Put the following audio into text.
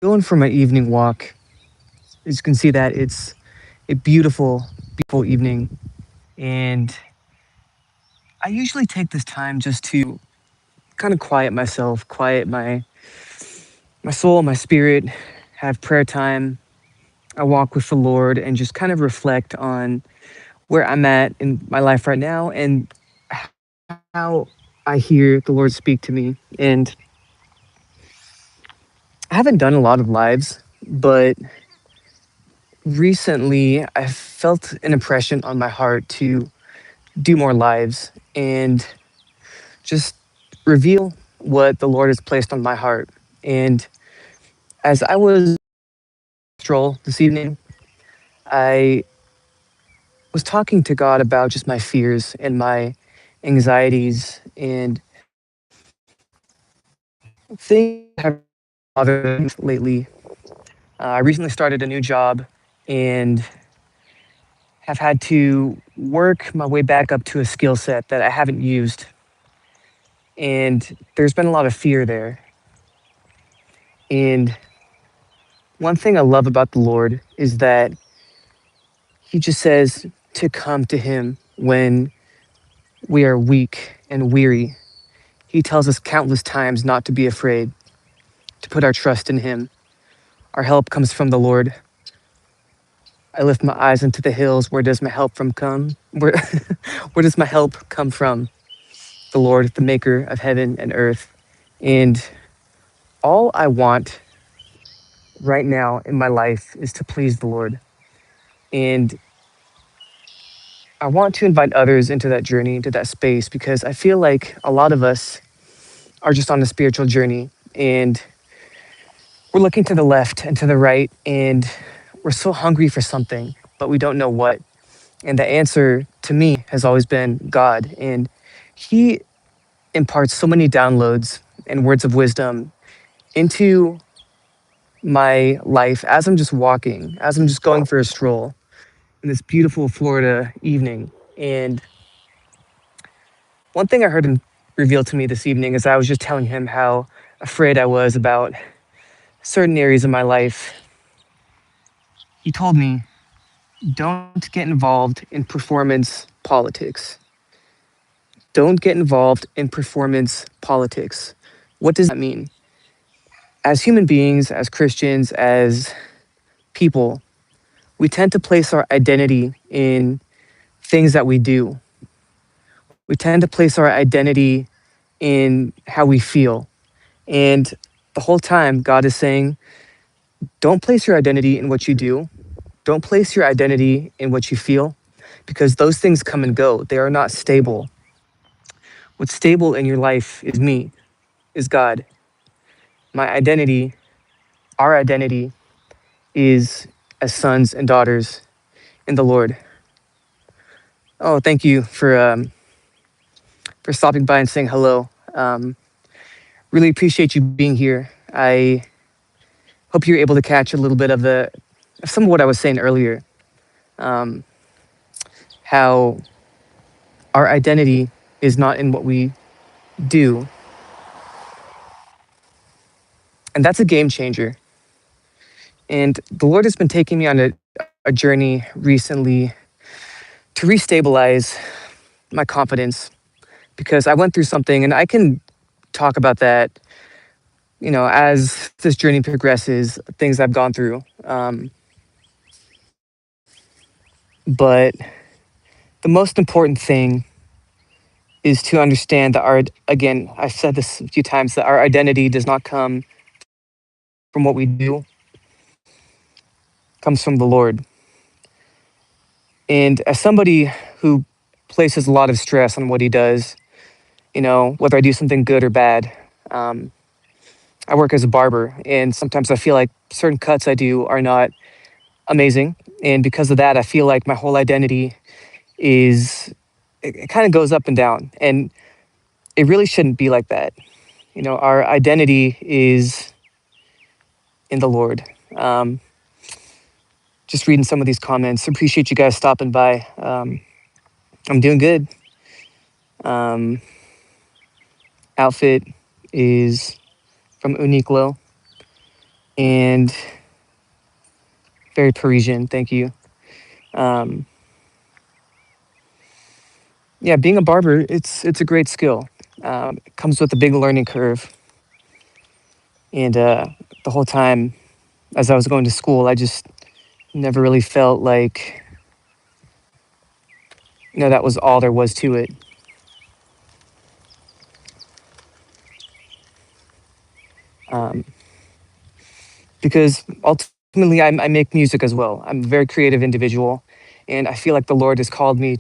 Going for my evening walk. As you can see that it's a beautiful, beautiful evening. And I usually take this time just to kind of quiet myself, quiet my soul, my spirit, have prayer time. I walk with the Lord and just kind of reflect on where I'm at in my life right now and how I hear the Lord speak to me. And I haven't done a lot of lives, but recently I felt an impression on my heart to do more lives and just reveal what the Lord has placed on my heart. And as I was stroll this evening, I was talking to God about just my fears and my anxieties and things that have bothered me lately. I recently started a new job and have had to work my way back up to a skill set that I haven't used. And there's been a lot of fear there. And one thing I love about the Lord is that He just says to come to Him when we are weak and weary. He tells us countless times not to be afraid, to put our trust in Him. Our help comes from the Lord. I lift my eyes into the hills. Where does my help from come? Where does my help come from? The Lord, the maker of heaven and earth. And all I want right now in my life is to please the Lord. And I want to invite others into that journey, into that space, because I feel like a lot of us are just on a spiritual journey and we're looking to the left and to the right and we're so hungry for something, but we don't know what. And the answer to me has always been God. And He imparts so many downloads and words of wisdom into my life as I'm just walking, as I'm just going for a stroll in this beautiful Florida evening. And one thing I heard Him reveal to me this evening is I was just telling Him how afraid I was about certain areas of my life. He told me, don't get involved in performance politics. Don't get involved in performance politics. What does that mean? As human beings, as Christians, as people, we tend to place our identity in things that we do. We tend to place our identity in how we feel. And the whole time, God is saying, don't place your identity in what you do. Don't place your identity in what you feel, because those things come and go. They are not stable. What's stable in your life is me, is God. My identity, our identity, is as sons and daughters in the Lord. Oh, thank you for stopping by and saying hello. Really appreciate you being here. I hope you're able to catch a little bit of the of some of what I was saying earlier. Um, how our identity is not in what we do, and that's a game changer. And the Lord has been taking me on a journey recently to restabilize my confidence because I went through something, and I can talk about that, as this journey progresses, things I've gone through. But the most important thing is to understand that again, I've said this a few times, that our identity does not come from what we do, comes from the Lord. And as somebody who places a lot of stress on what he does, whether I do something good or bad, um, I work as a barber, and sometimes I feel like certain cuts I do are not amazing. And because of that, I feel like my whole identity it kind of goes up and down. And it really shouldn't be like that. Our identity is in the Lord. Um, just reading some of these comments. Appreciate you guys stopping by. I'm doing good. Um, Outfit is from Uniqlo, and very Parisian. Thank you. Um, yeah, being a barber, it's a great skill. It comes with a big learning curve, and the whole time as I was going to school, I just never really felt like that was all there was to it. Um, because ultimately, I make music as well. I'm a very creative individual, and I feel like the Lord has called me